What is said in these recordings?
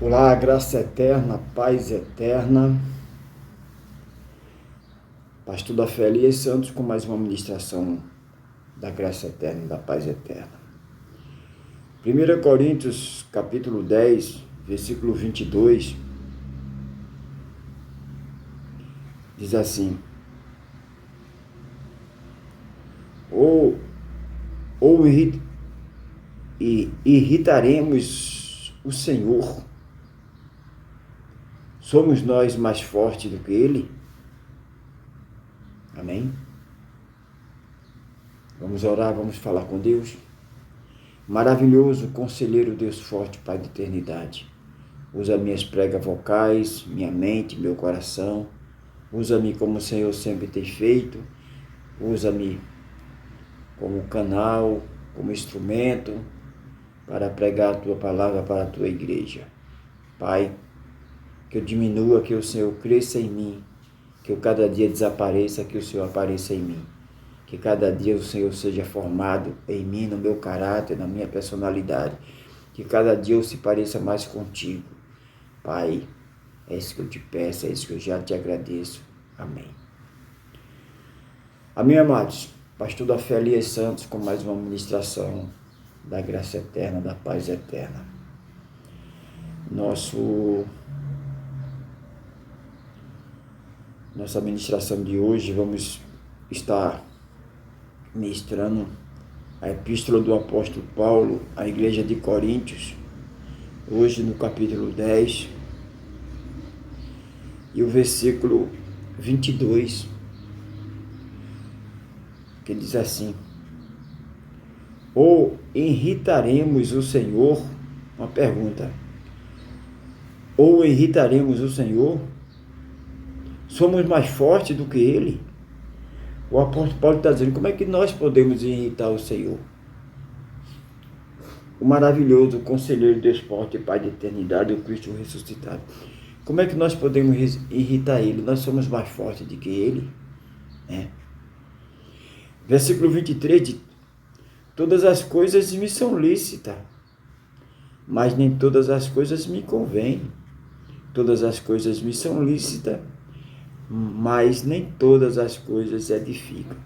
Olá, graça eterna, paz eterna. Pastor da Fé Elias Santos com mais uma ministração da graça eterna e da paz eterna. 1 Coríntios, capítulo 10, versículo 22, diz assim: Ou irritaremos o Senhor? Somos nós mais fortes do que Ele? Amém? Vamos orar, vamos falar com Deus. Maravilhoso, conselheiro, Deus forte, Pai de eternidade. Usa minhas pregas vocais, minha mente, meu coração. Usa-me como o Senhor sempre tem feito. Usa-me como canal, como instrumento para pregar a Tua palavra para a Tua igreja. Pai, que eu diminua, que o Senhor cresça em mim. Que eu cada dia desapareça, que o Senhor apareça em mim. Que cada dia o Senhor seja formado em mim, no meu caráter, na minha personalidade. Que cada dia eu se pareça mais contigo. Pai, é isso que eu te peço, é isso que eu já te agradeço. Amém. Amém, amados. Pastor da Fé Elias Santos com mais uma ministração da graça eterna, da paz eterna. Nossa ministração de hoje, vamos estar ministrando a epístola do apóstolo Paulo à igreja de Coríntios, hoje no capítulo 10, e o versículo 22, que diz assim: Ou irritaremos o Senhor? Uma pergunta. Ou irritaremos o Senhor? Somos mais fortes do que Ele? O apóstolo Paulo está dizendo, como é que nós podemos irritar o Senhor? O maravilhoso conselheiro, Deus forte, Pai de eternidade, o Cristo ressuscitado. Como é que nós podemos irritar Ele? Nós somos mais fortes do que Ele? Versículo 23 diz: Todas as coisas me são lícitas, mas nem todas as coisas me convêm. Todas as coisas me são lícitas, mas nem todas as coisas edificam.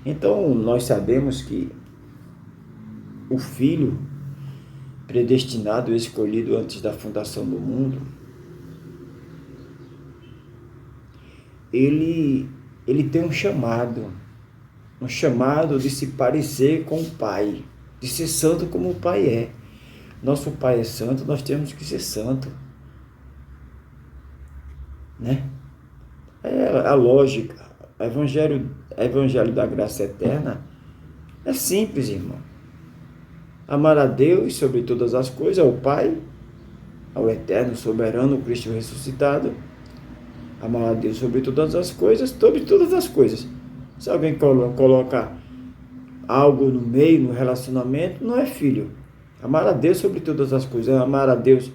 Então, nós sabemos que o Filho, predestinado, escolhido antes da fundação do mundo, ele tem um chamado de se parecer com o Pai, de ser santo como o Pai é. Nosso Pai é santo, nós temos que ser santo, né? É a lógica. Evangelho da graça eterna é simples, irmão. Amar a Deus sobre todas as coisas, ao Pai, ao eterno, soberano, Cristo ressuscitado. Amar a Deus sobre todas as coisas, sobre todas as coisas. Se alguém coloca algo no meio, no relacionamento, não é filho. Amar a Deus sobre todas as coisas. Amar a Deus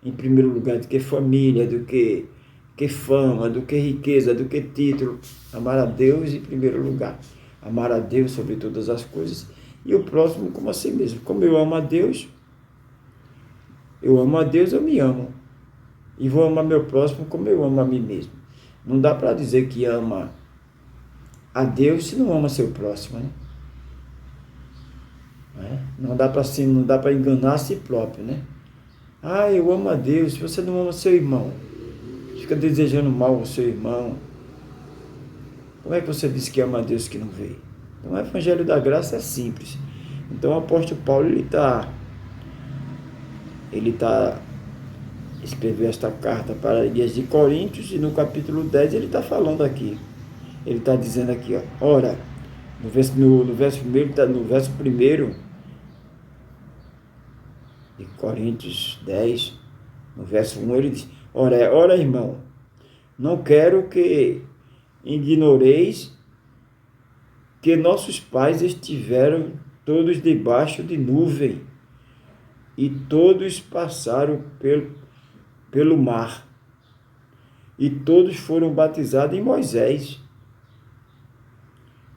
em primeiro lugar do que família, do que fama, do que riqueza, do que título. Amar a Deus em primeiro lugar. Amar a Deus sobre todas as coisas. E o próximo como a si mesmo. Como eu amo a Deus, eu me amo. E vou amar meu próximo como eu amo a mim mesmo. Não dá para dizer que ama a Deus se não ama seu próximo, né? Não dá para enganar a si próprio, né? Ah, eu amo a Deus. Se você não ama seu irmão, fica desejando mal ao seu irmão, como é que você diz que ama a Deus que não veio? Então, o Evangelho da Graça é simples. Então, o apóstolo Paulo, ele tá escreveu esta carta para a igreja de Coríntios, e no capítulo 10 ele está falando aqui. Ele está dizendo aqui, ó, ora, no verso 1 de Coríntios 10, no verso 1, ele diz: Ora, irmão, não quero que ignoreis que nossos pais estiveram todos debaixo de nuvem, e todos passaram pelo mar, e todos foram batizados em Moisés,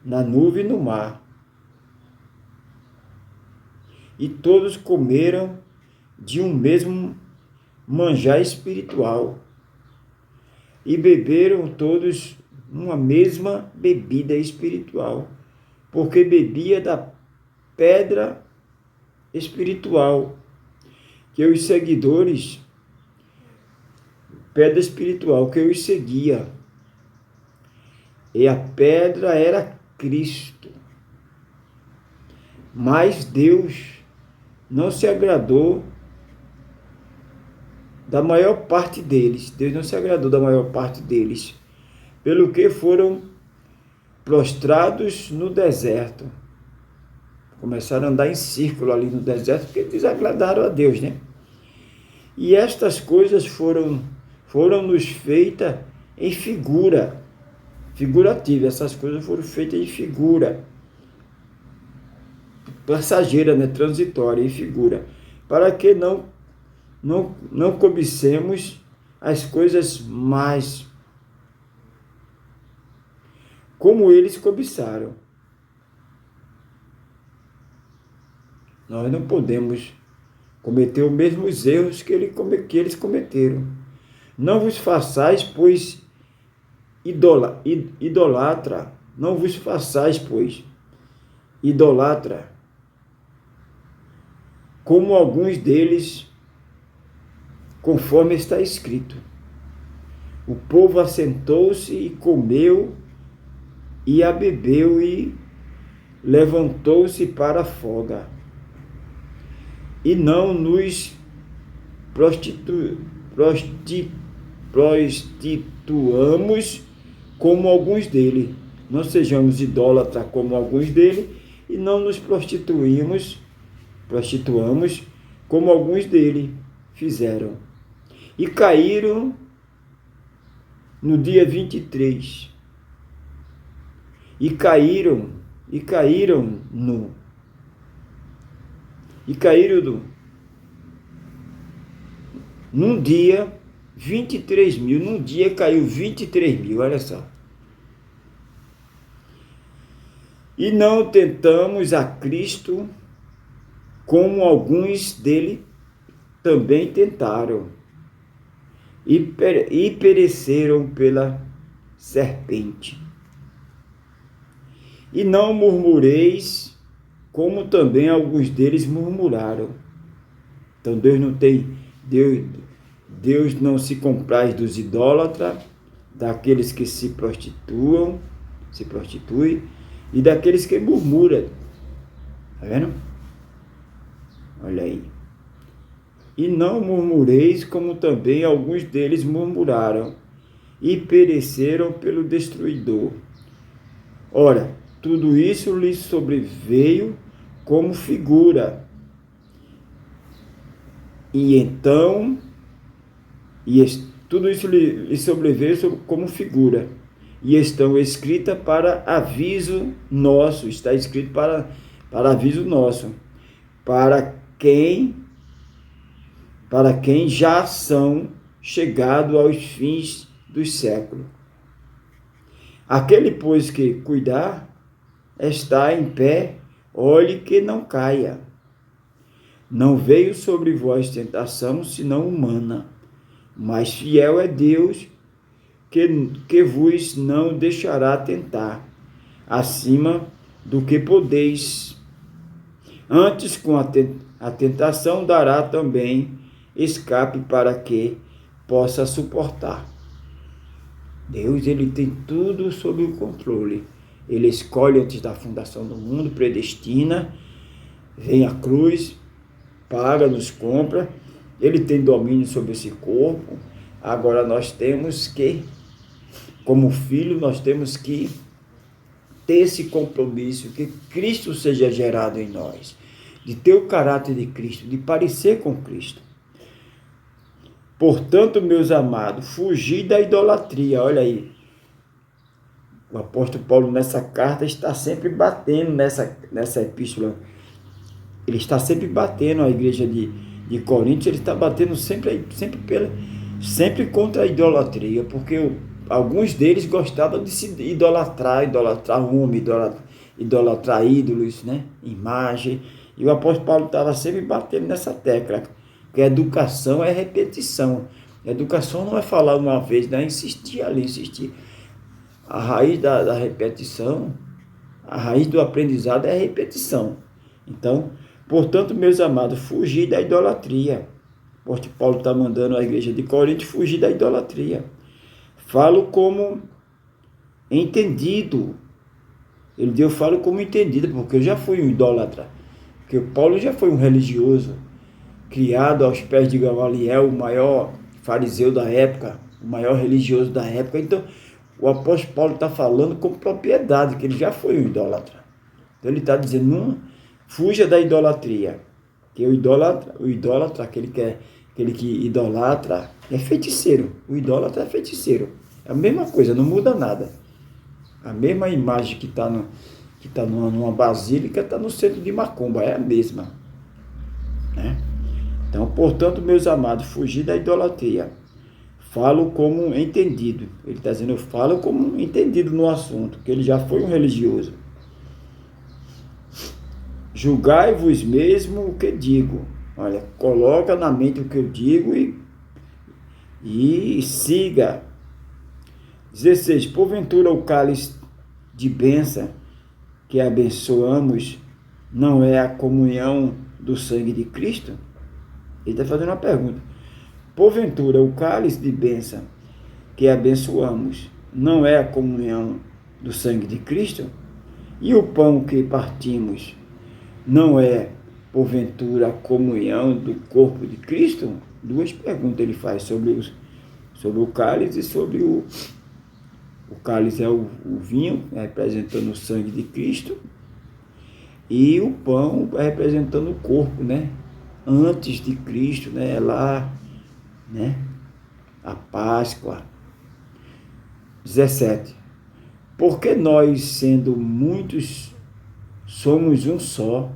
na nuvem e no mar. E todos comeram de um mesmo manjar espiritual e beberam todos uma mesma bebida espiritual, porque bebia da pedra espiritual que os seguidores, pedra espiritual que os seguia, e a pedra era Cristo. Mas Deus não se agradou da maior parte deles. Deus não se agradou da maior parte deles, pelo que foram prostrados no deserto. Começaram a andar em círculo ali no deserto, porque desagradaram a Deus, né? E estas coisas foram-nos feitas em figurativa. Essas coisas foram feitas em figura passageira, né? Transitória, em figura, para que não cobicemos as coisas mais como eles cobiçaram. Nós não podemos cometer os mesmos erros que eles cometeram. Não vos façais, pois, idolatra. Não vos façais, pois, idolatra, como alguns deles, conforme está escrito. O povo assentou-se e comeu e a bebeu e levantou-se para a folga. E não nos prostituamos como alguns dele. Não sejamos idólatras como alguns dele, e não nos prostituamos como alguns dele fizeram. E caíram no dia 23. E caíram num dia 23 mil. Num dia caiu 23 mil, olha só. E não tentamos a Cristo como alguns dele também tentaram e pereceram pela serpente. E não murmureis como também alguns deles murmuraram. Então Deus não se compraz dos idólatras, daqueles que se prostituem e daqueles que murmuram. Está vendo? Olha aí. E não murmureis como também alguns deles murmuraram e pereceram pelo destruidor. Ora, tudo isso lhes sobreveio como figura. Tudo isso lhe sobreveio como figura. E estão escritas para aviso nosso. Está escrito para aviso nosso. Para quem já são chegados aos fins dos séculos. Aquele, pois, que cuidar, está em pé, olhe que não caia. Não veio sobre vós tentação, senão humana, mas fiel é Deus, que vos não deixará tentar, acima do que podeis. Antes, com a tentação, dará também escape para que possa suportar. Deus, ele tem tudo sob o controle. Ele escolhe antes da fundação do mundo, predestina, vem à cruz, paga, nos compra. Ele tem domínio sobre esse corpo. Agora nós temos que, como filho, nós temos que ter esse compromisso, que Cristo seja gerado em nós, de ter o caráter de Cristo, de parecer com Cristo. Portanto, meus amados, fugi da idolatria. Olha aí, o apóstolo Paulo nessa carta está sempre batendo nessa epístola. Ele está sempre batendo a igreja de Coríntios, ele está batendo sempre contra a idolatria, porque alguns deles gostavam de se idolatrar homem, idolatrar ídolos, né? Imagem. E o apóstolo Paulo estava sempre batendo nessa tecla. Porque educação é repetição. Educação não é falar uma vez, né? Insistir ali, insistir. A raiz da repetição, a raiz do aprendizado é a repetição. Então, portanto, meus amados, fugir da idolatria. O apóstolo Paulo está mandando a igreja de Corinto fugir da idolatria. Falo como entendido. Ele diz, eu falo como entendido, porque eu já fui um idólatra. Porque o Paulo já foi um religioso, criado aos pés de Gamaliel, o maior fariseu da época, o maior religioso da época. Então, o apóstolo Paulo está falando com propriedade, que ele já foi um idólatra. Então, ele está dizendo, não, fuja da idolatria. Que o idólatra, aquele que idolatra, é feiticeiro. O idólatra é feiticeiro. É a mesma coisa, não muda nada. A mesma imagem que está numa basílica está no centro de macumba, é a mesma. Né? Então, portanto, meus amados, fugir da idolatria. Falo como entendido. Ele está dizendo, eu falo como entendido no assunto, que ele já foi um religioso. Julgai-vos mesmo o que digo. Olha, coloca na mente o que eu digo e siga. 16. Porventura o cálice de bênção que abençoamos não é a comunhão do sangue de Cristo? Ele está fazendo uma pergunta. Porventura o cálice de bênção que abençoamos não é a comunhão do sangue de Cristo? E o pão que partimos não é, porventura, a comunhão do corpo de Cristo? Duas perguntas ele faz sobre o cálice e sobre o cálice é o vinho, representando o sangue de Cristo, e o pão representando o corpo, né? Antes de Cristo, né? Lá, né? A Páscoa. 17. Porque nós, sendo muitos, somos um só.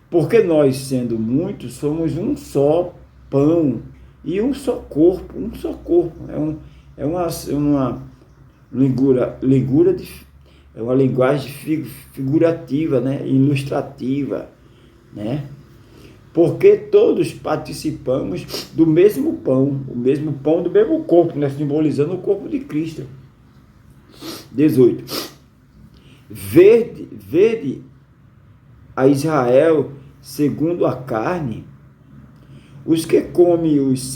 Porque nós, sendo muitos, somos um só pão e um só corpo. Um só corpo. É uma é uma linguagem figurativa, né? Ilustrativa, né? Porque todos participamos do mesmo pão, do mesmo corpo, né? Simbolizando o corpo de Cristo. 18. Vede a Israel segundo a carne, os que comem os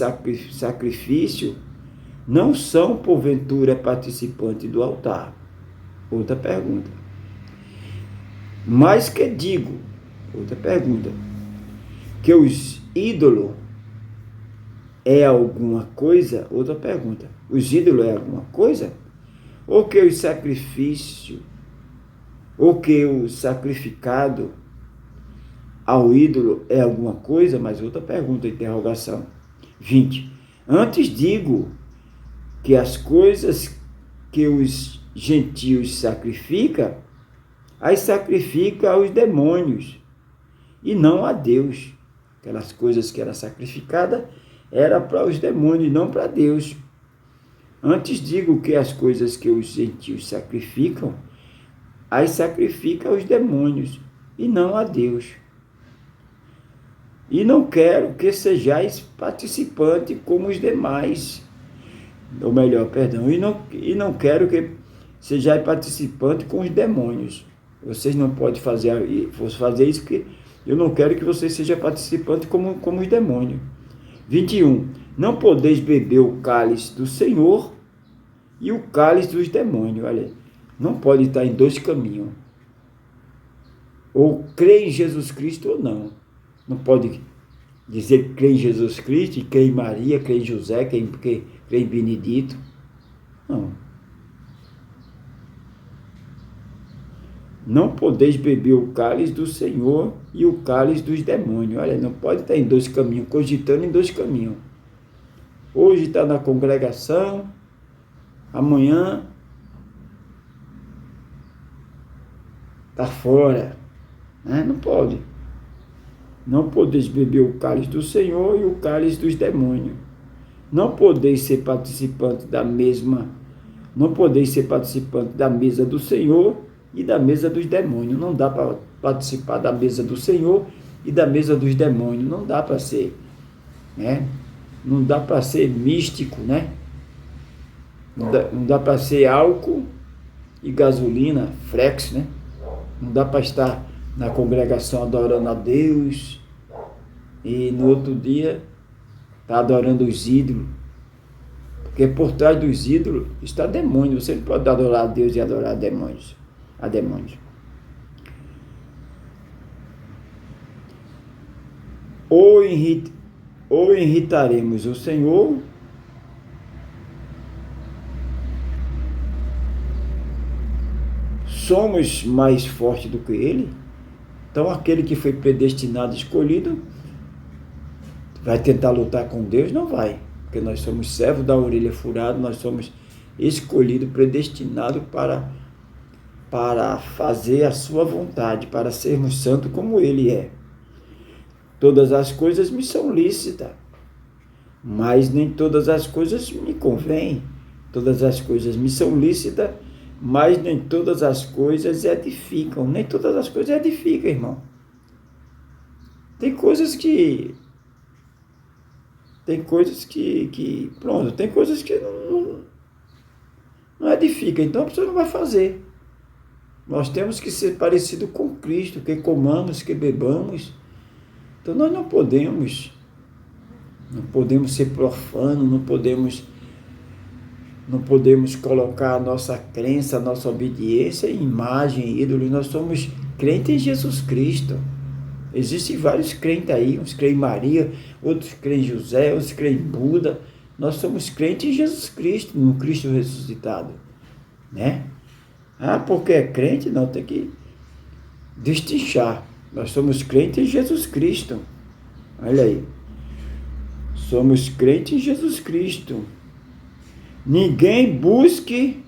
sacrifício não são, porventura, participantes do altar? Outra pergunta. Mas que digo, outra pergunta, que os ídolos é alguma coisa? Outra pergunta. Os ídolos é alguma coisa? Ou que o sacrifício, ou que o sacrificado ao ídolo é alguma coisa? Mas outra pergunta, interrogação. 20. Antes digo que as coisas que os gentios sacrificam, as sacrifica aos demônios e não a Deus. Aquelas coisas que eram sacrificadas era para os demônios, não para Deus. Antes digo que as coisas que os gentios sacrificam, as sacrifica aos demônios e não a Deus. E não quero que sejais participantes como os demais. Ou melhor, perdão, e não quero que sejais participantes com os demônios. Vocês não podem fazer isso, porque eu não quero que vocês sejam participantes como os demônios. 21. Não podeis beber o cálice do Senhor e o cálice dos demônios. Olha, não pode estar em dois caminhos. Ou crer em Jesus Cristo ou não. Não pode dizer que crê em Jesus Cristo, e crê em Maria, crê em José, crê em Benedito. Não. Não podeis beber o cálice do Senhor e o cálice dos demônios. Olha, não pode estar em dois caminhos, cogitando em dois caminhos. Hoje está na congregação, amanhã está fora. Né? Não pode. Não podeis beber o cálice do Senhor e o cálice dos demônios. Não podeis ser participantes da mesa do Senhor e da mesa dos demônios. Não dá para participar da mesa do Senhor e da mesa dos demônios. Não dá para ser. né? Não dá para ser místico, né? Não dá para ser álcool e gasolina, frex, né? Não dá para estar na congregação adorando a Deus e no outro dia tá adorando os ídolos. Porque por trás dos ídolos está demônio. Você não pode adorar a Deus e adorar demônios. A demônios. Ou irritaremos o Senhor, somos mais fortes do que Ele. Então aquele que foi predestinado, escolhido, vai tentar lutar com Deus? Não vai. Porque nós somos servos da orelha furada, nós somos escolhidos, predestinados para fazer a sua vontade, para sermos santos como Ele é. Todas as coisas me são lícitas, mas nem todas as coisas me convêm. Todas as coisas me são lícitas, mas nem todas as coisas edificam. Nem todas as coisas edificam, irmão. Tem coisas que pronto, tem coisas que não edificam, então a pessoa não vai fazer. Nós temos que ser parecido com Cristo, que comamos, que bebamos. Então nós não podemos ser profanos, não podemos colocar a nossa crença, a nossa obediência em imagem, ídolos. Nós somos crentes em Jesus Cristo. Existem vários crentes aí, uns creem em Maria, outros creem em José, outros creem em Buda. Nós somos crentes em Jesus Cristo, no Cristo ressuscitado, né? Ah, porque é crente? Não, tem que destrinchar. Nós somos crentes em Jesus Cristo. Olha aí. Somos crentes em Jesus Cristo. Ninguém busque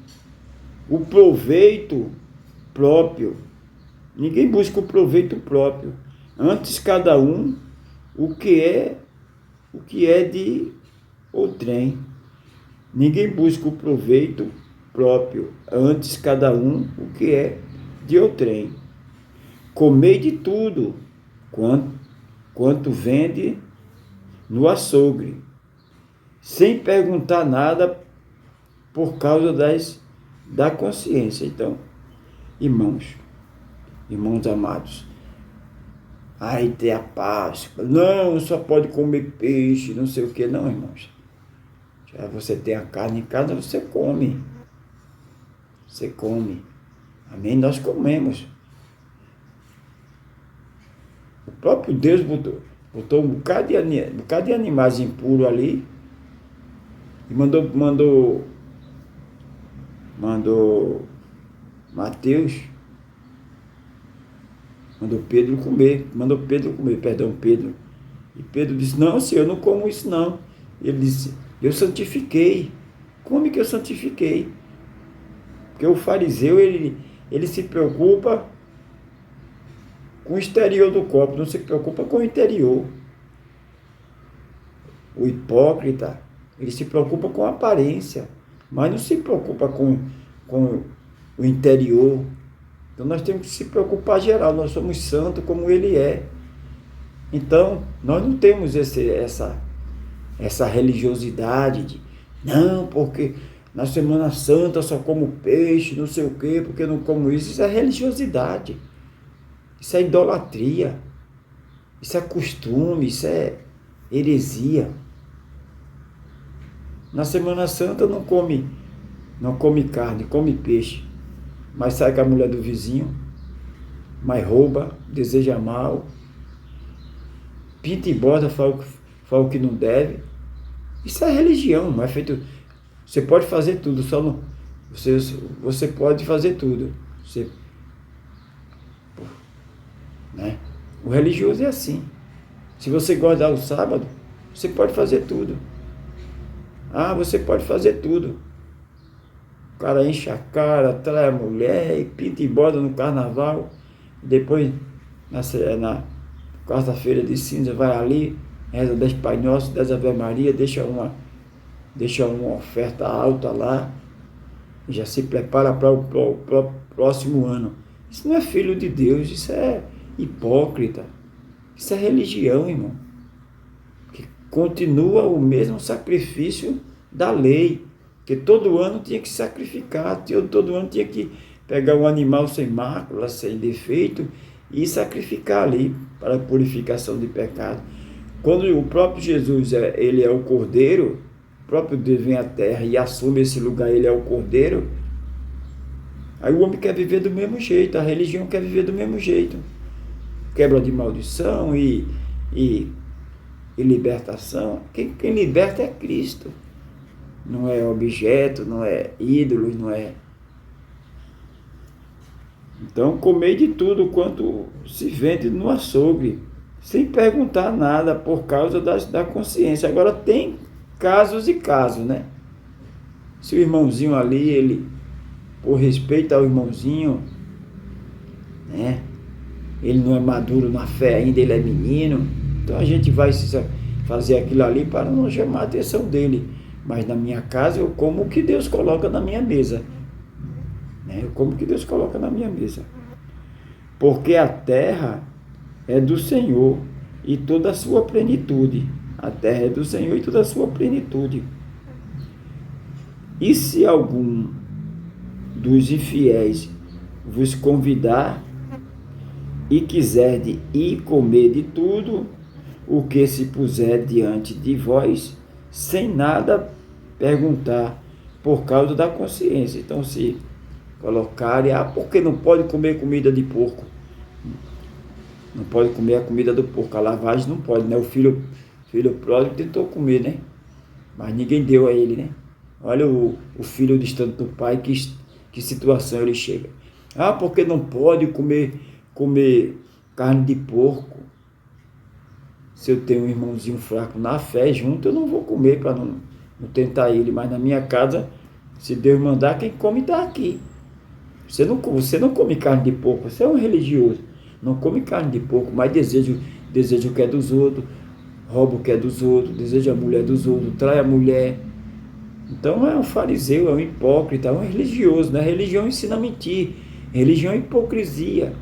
o proveito próprio. Ninguém busca o proveito próprio. Antes cada um o que é de outrem. Ninguém busca o proveito próprio. Antes cada um o que é de outrem. Comei de tudo quanto vende no açougue, sem perguntar nada por causa da consciência. Então, irmãos amados, aí tem a Páscoa, não, só pode comer peixe, não sei o que, não, irmãos. Já você tem a carne em casa, você come. Amém? Nós comemos. O próprio Deus botou um bocado de animais impuros ali e mandou Mateus, mandou Pedro comer, Pedro. E Pedro disse, não, Senhor, eu não como isso não. Ele disse, eu santifiquei. Come que eu santifiquei. Porque o fariseu, ele se preocupa com o exterior do copo, não se preocupa com o interior. O hipócrita, ele se preocupa com a aparência, mas não se preocupa com o interior. Então nós temos que se preocupar geral, nós somos santos como Ele é. Então, nós não temos essa religiosidade de, não, porque na Semana Santa só como peixe, não sei o quê, porque não como isso. Isso é religiosidade. Isso é idolatria, isso é costume, isso é heresia. Na Semana Santa não come carne, come peixe, mas sai com a mulher do vizinho, mas rouba, deseja mal, pinta e borda, fala o que não deve. Isso é religião, não é feito. Você pode fazer tudo, só não. Você pode fazer tudo. Né? O religioso é assim. Se você guardar o sábado, você pode fazer tudo. Ah, você pode fazer tudo. O cara enche a cara, trai a mulher, e pinta e borda no carnaval. Depois, na quarta-feira de cinza, vai ali, reza 10 Pai Nosso, 10 Ave Maria, deixa uma oferta alta lá, e já se prepara para o próximo ano. Isso não é filho de Deus, isso é hipócrita. Isso é religião, irmão. continua o mesmo sacrifício da lei, que todo ano tinha que sacrificar, todo ano tinha que pegar um animal sem mácula, sem defeito, e sacrificar ali para a purificação de pecado. Quando o próprio Jesus, ele é o Cordeiro, o próprio Deus vem à terra e assume esse lugar, ele é o Cordeiro, aí o homem quer viver do mesmo jeito, a religião quer viver do mesmo jeito. Quebra de maldição e libertação. Quem liberta é Cristo. Não é objeto, não é ídolos, não é... Então, comei de tudo quanto se vende no açougue, sem perguntar nada por causa da consciência. Agora, tem casos e casos, né? Se o irmãozinho ali, ele, por respeito ao irmãozinho, né? Ele não é maduro na fé ainda, ele é menino, então a gente vai fazer aquilo ali para não chamar a atenção dele. Mas na minha casa eu como o que Deus coloca na minha mesa. Eu como o que Deus coloca na minha mesa. Porque a terra é do Senhor e toda a sua plenitude. A terra é do Senhor e toda a sua plenitude. E se algum dos infiéis vos convidar e quiser ir comer de tudo o que se puser diante de vós, sem nada perguntar, por causa da consciência. Então, se colocarem, porque não pode comer comida de porco? Não pode comer a comida do porco, a lavagem não pode, né? O filho pródigo tentou comer, né? Mas ninguém deu a ele, né? Olha o filho distante do pai, que situação ele chega. Porque não pode comer carne de porco. Se eu tenho um irmãozinho fraco na fé junto, eu não vou comer para não tentar ele. Mas na minha casa, se Deus mandar, quem come está aqui. Você não come carne de porco, você é um religioso. Não come carne de porco, mas deseja o que é dos outros, rouba o que é dos outros, deseja a mulher dos outros, trai a mulher. Então é um fariseu, é um hipócrita, é um religioso, né? Religião ensina a mentir, religião é hipocrisia.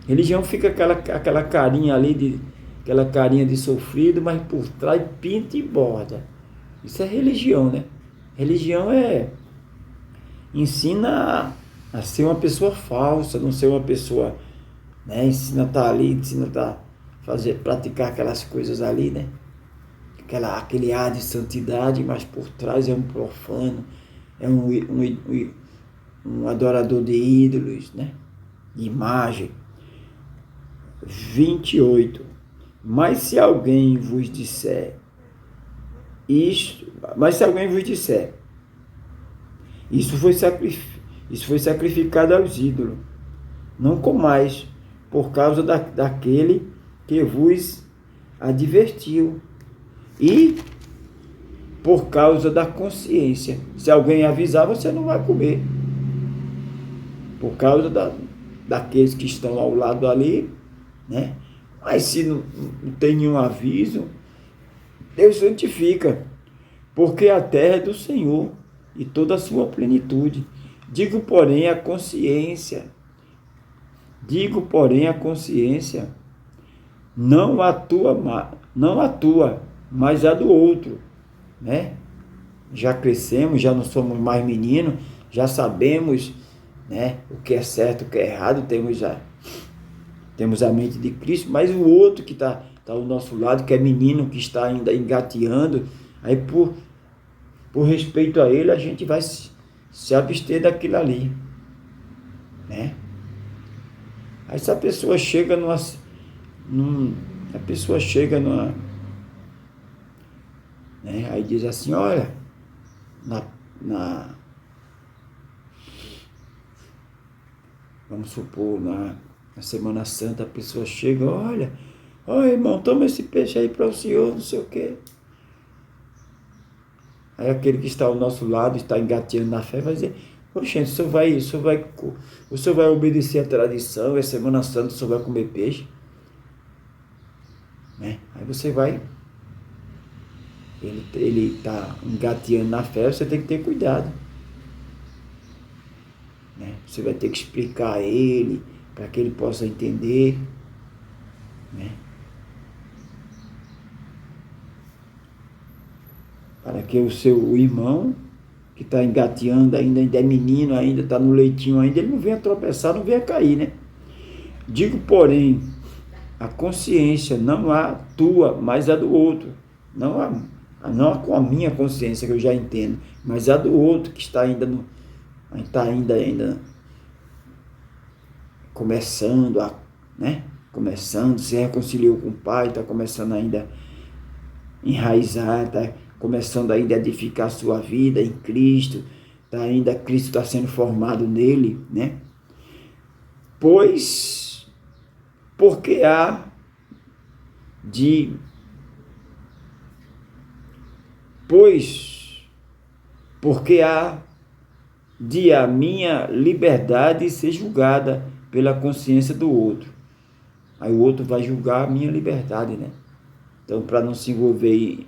Religião fica aquela carinha ali, aquela carinha de sofrido, mas por trás pinta e borda. Isso é religião, né? Religião ensina a ser uma pessoa falsa, não ser uma pessoa, né? Ensina a estar ali, ensina a praticar aquelas coisas ali, né? Aquele ar de santidade, mas por trás é um profano, é um adorador de ídolos, né? De imagem. 28. Mas se alguém vos disser, isso foi sacrificado aos ídolos, não comais, por causa daquele que vos advertiu, e por causa da consciência. Se alguém avisar, você não vai comer. Por causa daqueles que estão ao lado ali, né? Mas se não tem nenhum aviso, Deus santifica, porque a terra é do Senhor e toda a sua plenitude. Digo, porém, a consciência, não atua, mas a do outro, né? Já crescemos, já não somos mais meninos, já sabemos, né, o que é certo, o que é errado, temos a mente de Cristo, mas o outro que está ao nosso lado, que é menino, que está ainda engateando, aí por respeito a ele, a gente vai se abster daquilo ali, né? Aí se a pessoa chega né, aí diz assim, olha, vamos supor, na Semana Santa, a pessoa chega, olha, irmão, toma esse peixe aí para o senhor, não sei o quê. Aí aquele que está ao nosso lado, está engateando na fé, vai dizer, oxente, o senhor vai obedecer a tradição, é Semana Santa, o senhor vai comer peixe? Né? Aí você vai, ele está engateando na fé, você tem que ter cuidado. Né? Você vai ter que explicar a ele, para que ele possa entender, né? para que o seu irmão, que está engateando ainda é menino, ainda está no leitinho ainda, ele não venha tropeçar, não venha cair, né? Digo, porém, a consciência não a tua, mas a do outro. Não com a minha consciência, que eu já entendo, mas a do outro, que está ainda começando, começando, se reconciliou com o pai, está começando ainda a enraizar, está começando ainda a edificar a sua vida em Cristo, Cristo está sendo formado nele, né? Pois, porque há de a minha liberdade ser julgada pela consciência do outro. Aí o outro vai julgar a minha liberdade, né? Então, para não se envolver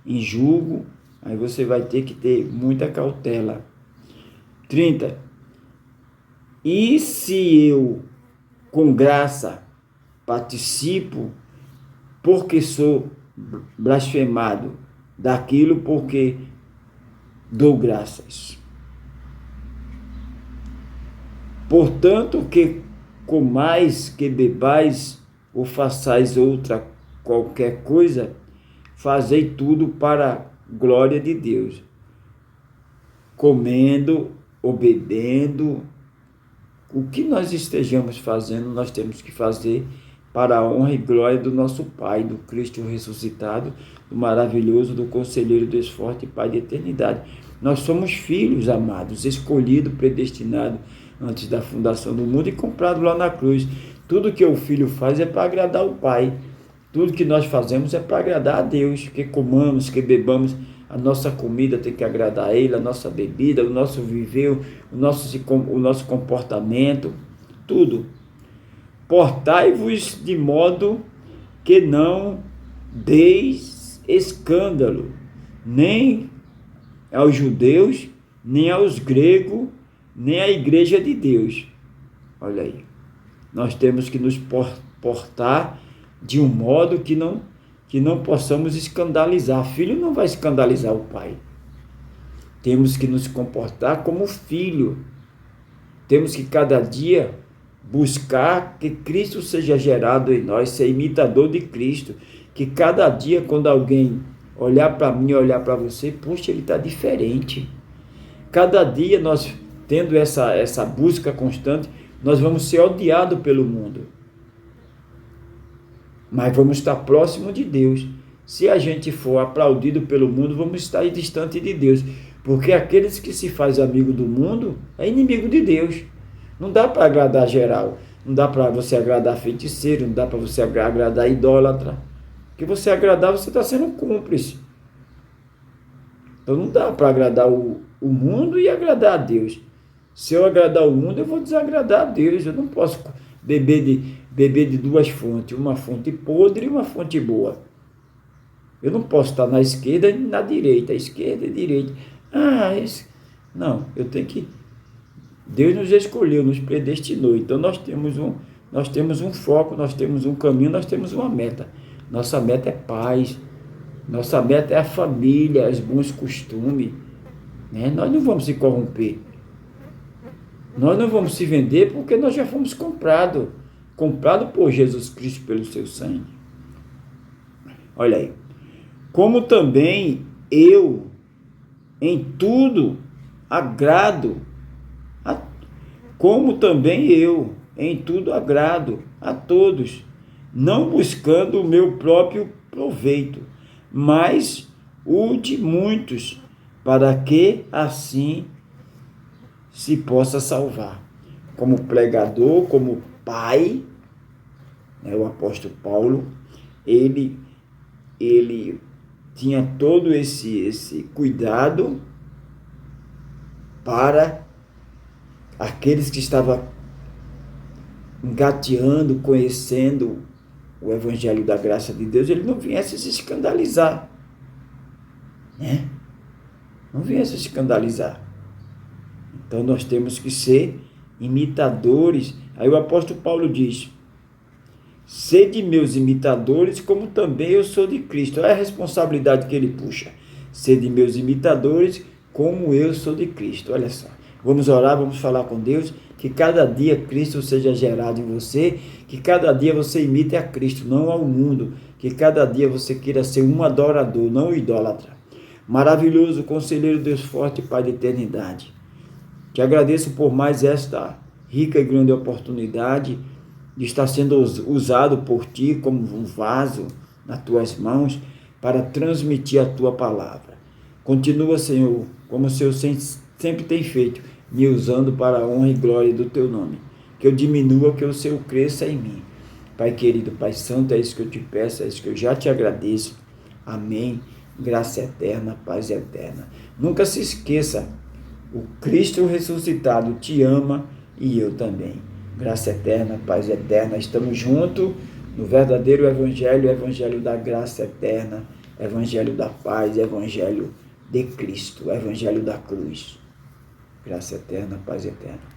em julgo, aí você vai ter que ter muita cautela. 30. E se eu, com graça, participo, porque sou blasfemado daquilo, porque dou graças. Portanto, que comais, que bebais, ou façais qualquer coisa, fazei tudo para a glória de Deus. Comendo ou bebendo, o que nós estejamos fazendo, nós temos que fazer para a honra e glória do nosso Pai, do Cristo ressuscitado, do maravilhoso, do conselheiro, Deus forte e Pai de eternidade. Nós somos filhos amados, escolhidos, predestinados antes da fundação do mundo e comprados lá na cruz. Tudo que o filho faz é para agradar o Pai. Tudo que nós fazemos é para agradar a Deus. Que comamos, que bebamos, a nossa comida tem que agradar a Ele, a nossa bebida, o nosso viver, o nosso comportamento, tudo. Portai-vos de modo que não deis escândalo, nem aos judeus, nem aos gregos, nem à igreja de Deus. Olha aí, nós temos que nos portar de um modo que não possamos escandalizar. Filho não vai escandalizar o pai. Temos que nos comportar como filho. Temos que cada dia buscar que Cristo seja gerado em nós, ser imitador de Cristo. Que cada dia, quando alguém olhar para mim, olhar para você, puxa, ele está diferente. Cada dia nós tendo essa busca constante, nós vamos ser odiados pelo mundo. Mas vamos estar próximo de Deus. Se a gente for aplaudido pelo mundo, vamos estar distante de Deus. Porque aqueles que se fazem amigo do mundo é inimigo de Deus. Não dá para agradar geral. Não dá para você agradar feiticeiro, não dá para você agradar idólatra. Porque você agradar, você está sendo cúmplice. Então não dá para agradar o mundo e agradar a Deus. Se eu agradar o mundo, eu vou desagradar a Deus. Eu não posso beber de duas fontes, uma fonte podre e uma fonte boa. Eu não posso estar na esquerda e na direita, esquerda e direita. Não, eu tenho que... Deus nos escolheu, nos predestinou. Então nós temos um foco, nós temos um caminho, nós temos uma meta. Nossa meta é paz. Nossa meta é a família, os bons costumes. Né? Nós não vamos se corromper. Nós não vamos se vender porque nós já fomos comprados por Jesus Cristo pelo seu sangue. Olha aí. Como também eu em tudo agrado a todos, não buscando o meu próprio proveito, mas o de muitos, para que assim se possa salvar. Como pregador, como pai, o apóstolo Paulo, ele tinha todo esse cuidado para aqueles que estavam engateando, conhecendo o evangelho da graça de Deus, ele não viesse se escandalizar, né? Não viesse se escandalizar. Então nós temos que ser imitadores. Aí o apóstolo Paulo diz: sede meus imitadores, como também eu sou de Cristo. Olha a responsabilidade que ele puxa. Sede meus imitadores, como eu sou de Cristo. Olha só. Vamos orar, vamos falar com Deus, que cada dia Cristo seja gerado em você, que cada dia você imite a Cristo, não ao mundo, que cada dia você queira ser um adorador, não um idólatra. Maravilhoso, conselheiro, Deus forte, Pai da eternidade. Te agradeço por mais esta rica e grande oportunidade de estar sendo usado por Ti como um vaso nas Tuas mãos para transmitir a Tua palavra. Continua, Senhor, como o Senhor sempre tem feito, me usando para a honra e glória do Teu nome. Que eu diminua, que o Senhor cresça em mim. Pai querido, Pai santo, é isso que eu te peço, é isso que eu já te agradeço. Amém. Graça eterna, paz eterna. Nunca se esqueça, o Cristo ressuscitado te ama e eu também. Graça eterna, paz eterna. Estamos juntos no verdadeiro evangelho, evangelho da graça eterna, evangelho da paz, evangelho de Cristo, evangelho da cruz. Graça eterna, paz eterna.